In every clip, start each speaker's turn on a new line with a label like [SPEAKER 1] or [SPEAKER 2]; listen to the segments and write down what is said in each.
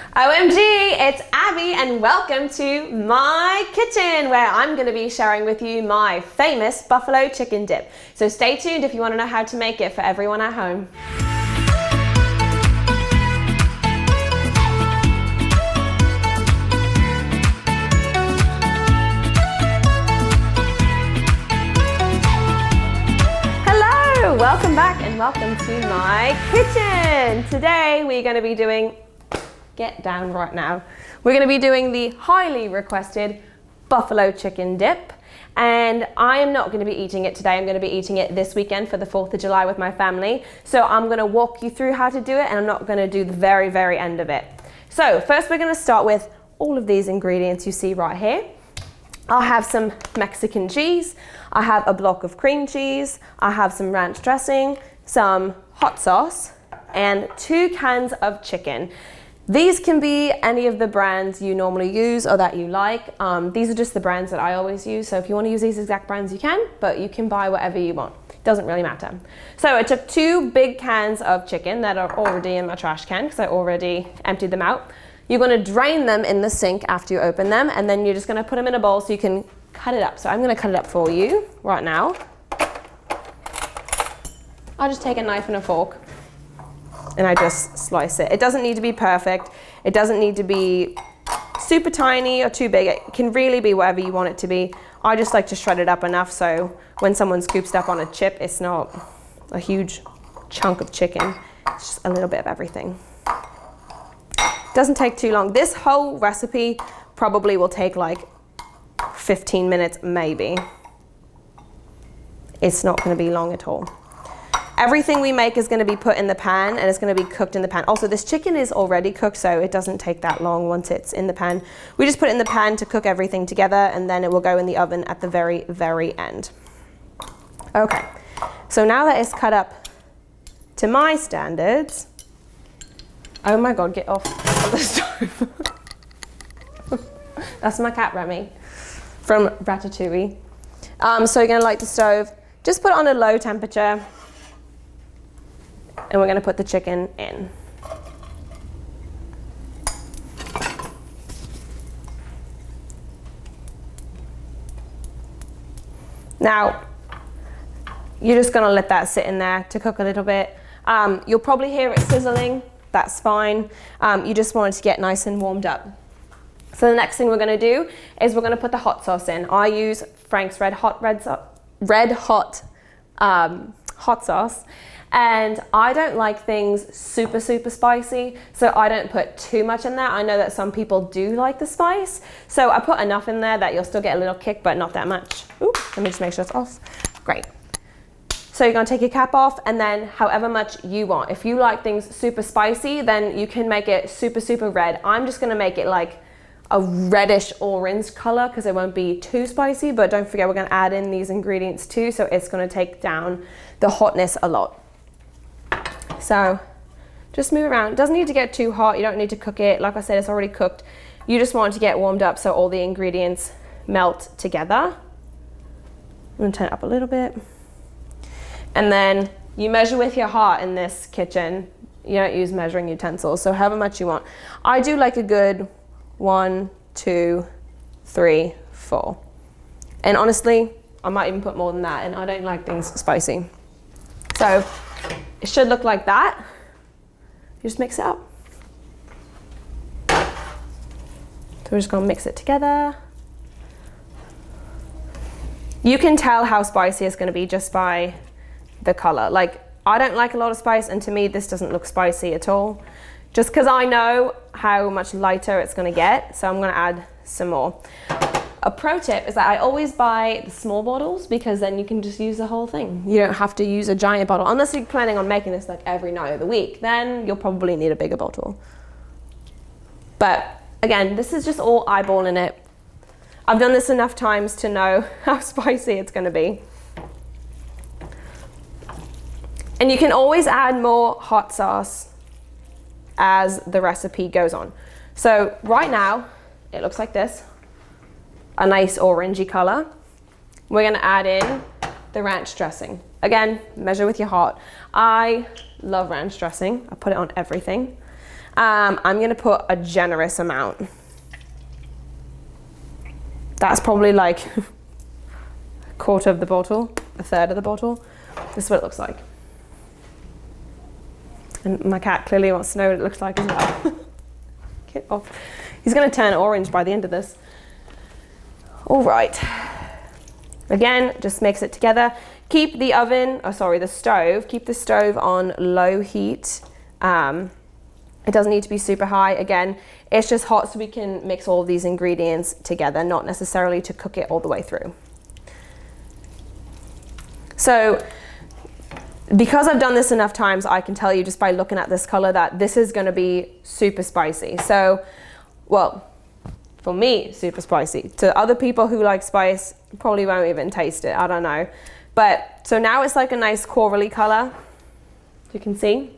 [SPEAKER 1] OMG, it's Abby and welcome to my kitchen where I'm going to be sharing with you my famous buffalo chicken dip. So stay tuned if you want to know how to make it for everyone at home. Hello, welcome back and welcome to my kitchen. Today we're going to be doing get down right now. We're going to be doing the highly requested buffalo chicken dip, and I am not going to be eating it today. I'm going to be eating it this weekend for the 4th of July with my family. So I'm going to walk you through how to do it, and I'm not going to do the very end of it. So first we're going to start with all of these ingredients you see right here. I have some Mexican cheese, I have a block of cream cheese, I have some ranch dressing, some hot sauce, and 2 cans of chicken. These can be any of the brands you normally use or that you like. These are just the brands that I always use. So if you want to use these exact brands, you can, but you can buy whatever you want. It doesn't really matter. So I took 2 big cans of chicken that are already in my trash can because I already emptied them out. You're going to drain them in the sink after you open them, and then you're just going to put them in a bowl so you can cut it up. So I'm going to cut it up for you right now. I'll just take a knife and a fork and I just slice it. It doesn't need to be perfect. It doesn't need to be super tiny or too big. It can really be whatever you want it to be. I just like to shred it up enough so when someone scoops it up on a chip, it's not a huge chunk of chicken. It's just a little bit of everything. Doesn't take too long. This whole recipe probably will take like 15 minutes maybe. It's not going to be long at all. Everything we make is going to be put in the pan and it's going to be cooked in the pan. Also, this chicken is already cooked, so it doesn't take that long once it's in the pan. We just put it in the pan to cook everything together, and then it will go in the oven at the very end. Okay, so now that it's cut up to my standards, oh my God, get off the stove. That's my cat Remy from Ratatouille. So you're going to light the stove. Just put it on a low temperature. And we're going to put the chicken in. Now, you're just going to let that sit in there to cook a little bit. You'll probably hear it sizzling. That's fine. You just want it to get nice and warmed up. So the next thing we're going to do is we're going to put the hot sauce in. I use Frank's Red Hot hot sauce. And I don't like things super spicy, so I don't put too much in there. I know that some people do like the spice, so I put enough in there that you'll still get a little kick, but not that much. Ooh, let me just make sure it's off. Great. So you're gonna take your cap off, and then however much you want. If you like things super spicy, then you can make it super red. I'm just gonna make it like a reddish orange color because it won't be too spicy, but don't forget we're gonna add in these ingredients too, so it's gonna take down the hotness a lot. So just move around. It doesn't need to get too hot. You don't need to cook it. Like I said, it's already cooked. You just want it to get warmed up so all the ingredients melt together. I'm gonna turn it up a little bit. And then you measure with your heart in this kitchen. You don't use measuring utensils, so however much you want. I do like a good 1, 2, 3, 4. And honestly, I might even put more than that, and I don't like things spicy. So it should look like that. You just mix it up. So we're just gonna mix it together. You can tell how spicy it's gonna be just by the color. Like, I don't like a lot of spice, and to me this doesn't look spicy at all. Just because I know how much lighter it's gonna get, so I'm gonna add some more. A pro tip is that I always buy the small bottles because then you can just use the whole thing. You don't have to use a giant bottle. Unless you're planning on making this like every night of the week, then you'll probably need a bigger bottle. But again, this is just all eyeballing it. I've done this enough times to know how spicy it's gonna be. And you can always add more hot sauce as the recipe goes on. So right now, it looks like this. A nice orangey color. We're gonna add in the ranch dressing. Again, measure with your heart. I love ranch dressing. I put it on everything. I'm gonna put a generous amount. That's probably like a quarter of the bottle, a third of the bottle. This is what it looks like. And my cat clearly wants to know what it looks like as well. Get off. He's gonna turn orange by the end of this. All right. Again, just mix it together. Keep the oven, keep the stove on low heat. It doesn't need to be super high. Again, it's just hot so we can mix all of these ingredients together, not necessarily to cook it all the way through. So, because I've done this enough times, I can tell you just by looking at this color that this is gonna be super spicy. So, well, for me, super spicy. To other people who like spice, probably won't even taste it, I don't know. But, so now it's like a nice corally color, you can see.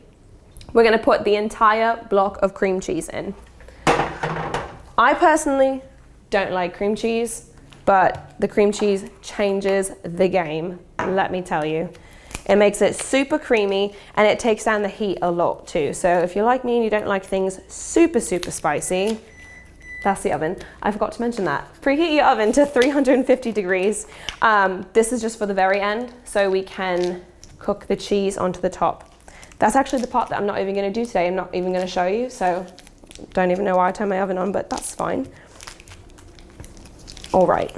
[SPEAKER 1] We're gonna put the entire block of cream cheese in. I personally don't like cream cheese, but the cream cheese changes the game, let me tell you. It makes it super creamy and it takes down the heat a lot too. So if you're like me and you don't like things super, super spicy, that's the oven. I forgot to mention that. Preheat your oven to 350 degrees. This is just for the very end, so we can cook the cheese onto the top. That's actually the part that I'm not even gonna do today. I'm not even gonna show you, so don't even know why I turned my oven on, but that's fine. All right.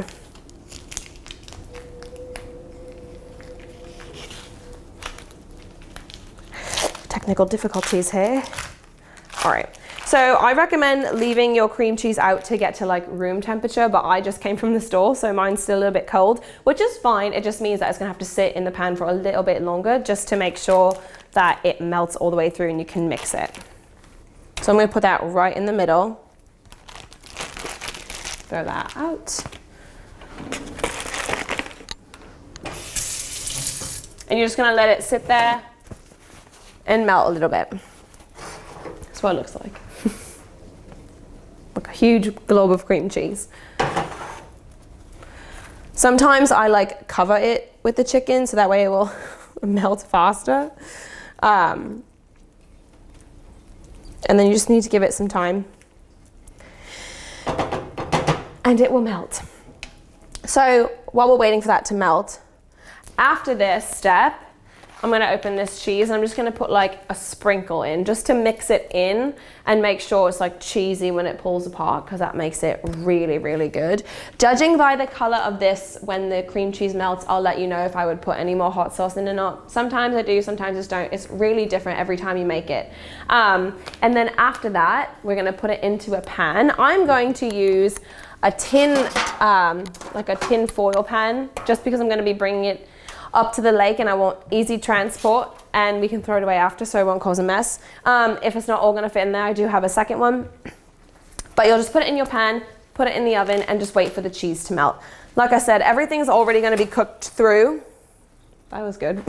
[SPEAKER 1] Technical difficulties here. All right. So I recommend leaving your cream cheese out to get to like room temperature, but I just came from the store, so mine's still a little bit cold, which is fine. It just means that it's gonna have to sit in the pan for a little bit longer just to make sure that it melts all the way through and you can mix it. So I'm gonna put that right in the middle. Throw that out. And you're just gonna let it sit there and melt a little bit. That's what it looks like. Like a huge glob of cream cheese. Sometimes I like cover it with the chicken so that way it will melt faster. And then you just need to give it some time and it will melt. So while we're waiting for that to melt, after this step, I'm gonna open this cheese and I'm just gonna put like a sprinkle in just to mix it in and make sure it's like cheesy when it pulls apart, because that makes it really, really good. Judging by the color of this, when the cream cheese melts, I'll let you know if I would put any more hot sauce in or not. Sometimes I do, sometimes I just don't. It's really different every time you make it. And then after that, we're gonna put it into a pan. I'm going to use a tin, like a tin foil pan, just because I'm gonna be bringing it up to the lake and I want easy transport, and we can throw it away after so it won't cause a mess. If it's not all gonna fit in there, I do have a second one. But you'll just put it in your pan, put it in the oven, and just wait for the cheese to melt. Like I said, everything's already gonna be cooked through. That was good.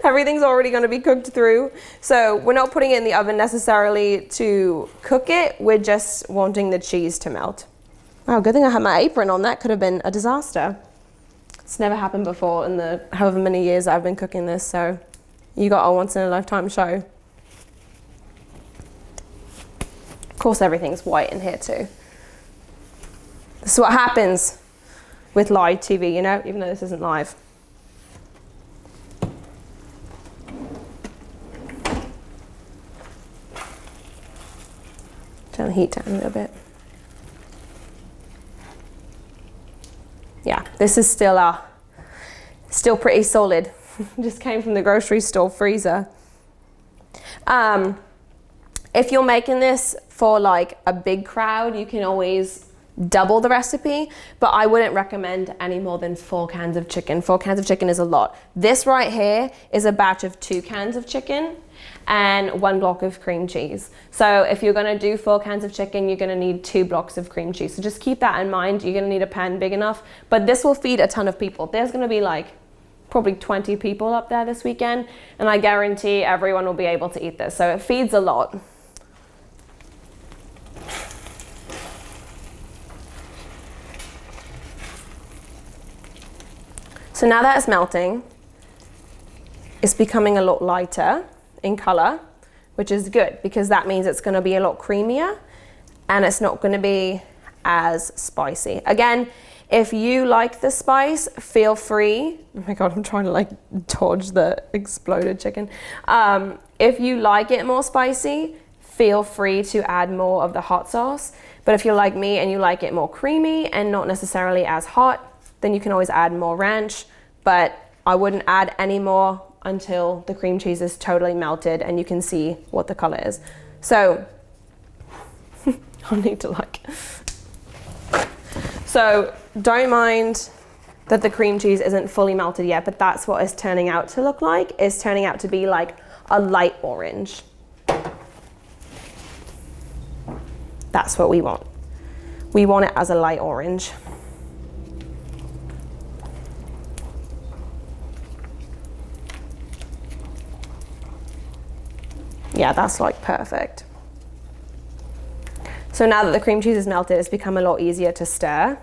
[SPEAKER 1] Everything's already gonna be cooked through. So we're not putting it in the oven necessarily to cook it, we're just wanting the cheese to melt. Wow, good thing I had my apron on. That could have been a disaster. It's never happened before in the however many years I've been cooking this, so you got a once in a lifetime show. Of course everything's white in here too. This is what happens with live TV, you know, even though this isn't live. Turn the heat down a little bit. Yeah, this is still pretty solid. Just came from the grocery store freezer. If you're making this for like a big crowd, you can always double the recipe, but I wouldn't recommend any more than 4 cans of chicken. 4 cans of chicken is a lot. This right here is a batch of 2 cans of chicken and 1 block of cream cheese. So if you're gonna do 4 cans of chicken, you're gonna need 2 blocks of cream cheese. So just keep that in mind. You're gonna need a pan big enough, but this will feed a ton of people. There's gonna be like probably 20 people up there this weekend, and I guarantee everyone will be able to eat this. So it feeds a lot. So now that it's melting, it's becoming a lot lighter in color, which is good because that means it's going to be a lot creamier and it's not going to be as spicy. Again, if you like the spice, feel free. Oh my God, I'm trying to like dodge the exploded chicken. If you like it more spicy, feel free to add more of the hot sauce. But if you're like me and you like it more creamy and not necessarily as hot, then you can always add more ranch. But I wouldn't add any more until the cream cheese is totally melted and you can see what the color is. So I need to like... So don't mind that the cream cheese isn't fully melted yet, but that's what it's turning out to look like. It's turning out to be like a light orange. That's what we want. We want it as a light orange. Yeah, that's like perfect. So now that the cream cheese is melted, it's become a lot easier to stir.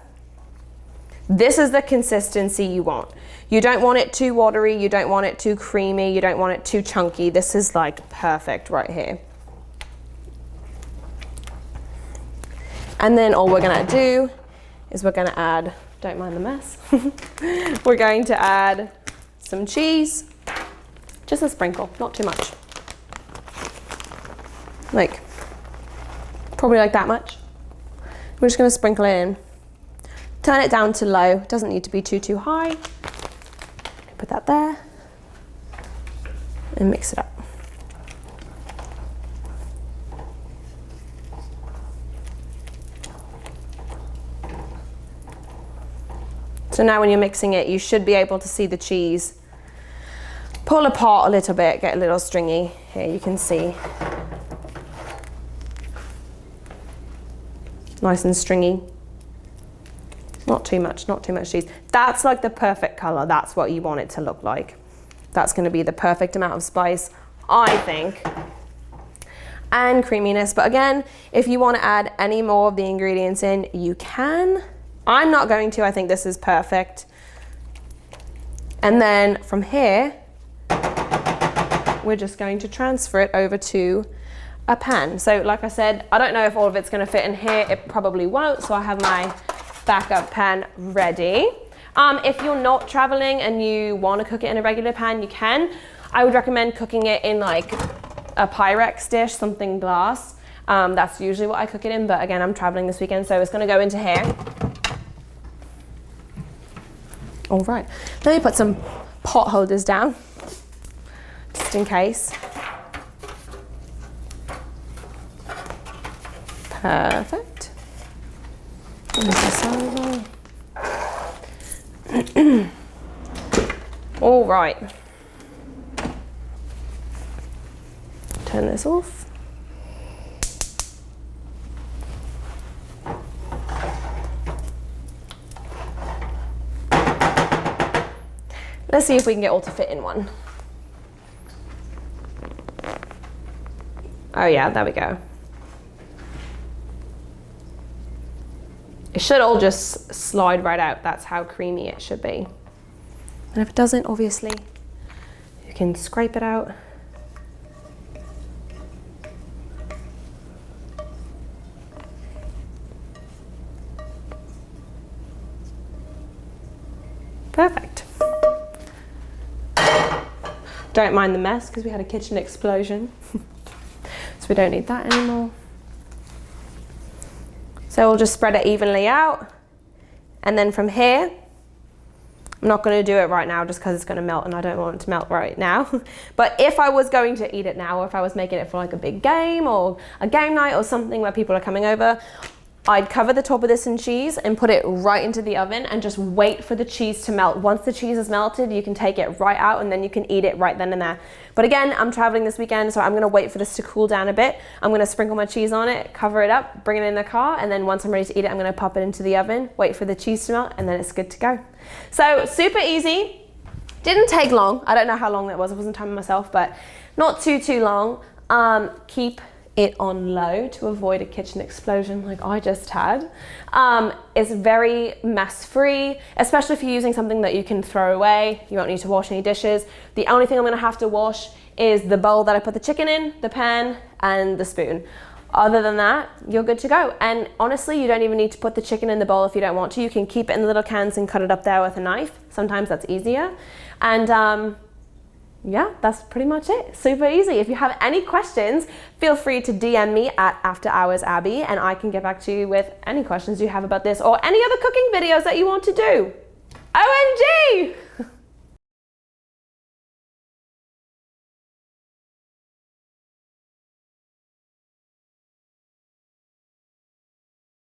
[SPEAKER 1] This is the consistency you want. You don't want it too watery, you don't want it too creamy, you don't want it too chunky. This is like perfect right here. And then all we're gonna do is we're gonna add, don't mind the mess, we're going to add some cheese, just a sprinkle, not too much. Like, probably like that much. We're just gonna sprinkle it in. Turn it down to low, doesn't need to be too high. Put that there and mix it up. So now when you're mixing it, you should be able to see the cheese pull apart a little bit, get a little stringy. Here you can see. Nice and stringy. Not too much cheese. That's like the perfect color. That's what you want it to look like. That's going to be the perfect amount of spice, I think. And creaminess. But again, if you want to add any more of the ingredients in, you can. I'm not going to. I think this is perfect. And then from here, we're just going to transfer it over to a pan. So like I said, I don't know if all of it's going to fit in here. It probably won't. So I have my backup pan ready. If you're not traveling and you want to cook it in a regular pan, you can. I would recommend cooking it in like a Pyrex dish, something glass. That's usually what I cook it in, but again, I'm traveling this weekend, so it's going to go into here. All right, let me put some pot holders down, just in case. Perfect. All right. Turn this off. Let's see if we can get all to fit in one. Oh yeah, there we go. It should all just slide right out. That's how creamy it should be. And if it doesn't, obviously, you can scrape it out. Perfect. Don't mind the mess because we had a kitchen explosion. So we don't need that anymore. So we'll just spread it evenly out. And then from here, I'm not going to do it right now just because it's going to melt and I don't want it to melt right now. But if I was going to eat it now, or if I was making it for like a big game or a game night or something where people are coming over, I'd cover the top of this in cheese and put it right into the oven and just wait for the cheese to melt. Once the cheese is melted, you can take it right out and then you can eat it right then and there. But again, I'm traveling this weekend, so I'm gonna wait for this to cool down a bit. I'm gonna sprinkle my cheese on it, cover it up, bring it in the car, and then once I'm ready to eat it, I'm gonna pop it into the oven, wait for the cheese to melt, and then it's good to go. So super easy. Didn't take long. I don't know how long that was. I wasn't timing myself, but not too long. Keep it on low to avoid a kitchen explosion like I just had. It's very mess free, especially if you're using something that you can throw away. You won't need to wash any dishes. The only thing I'm gonna have to wash is the bowl that I put the chicken in, the pan, and the spoon. Other than that, you're good to go. And honestly, you don't even need to put the chicken in the bowl if you don't want to. You can keep it in the little cans and cut it up there with a knife. Sometimes that's easier. And yeah, that's pretty much it. Super easy. If you have any questions, feel free to DM me at After Hours Abby, and I can get back to you with any questions you have about this or any other cooking videos that you want to do. OMG!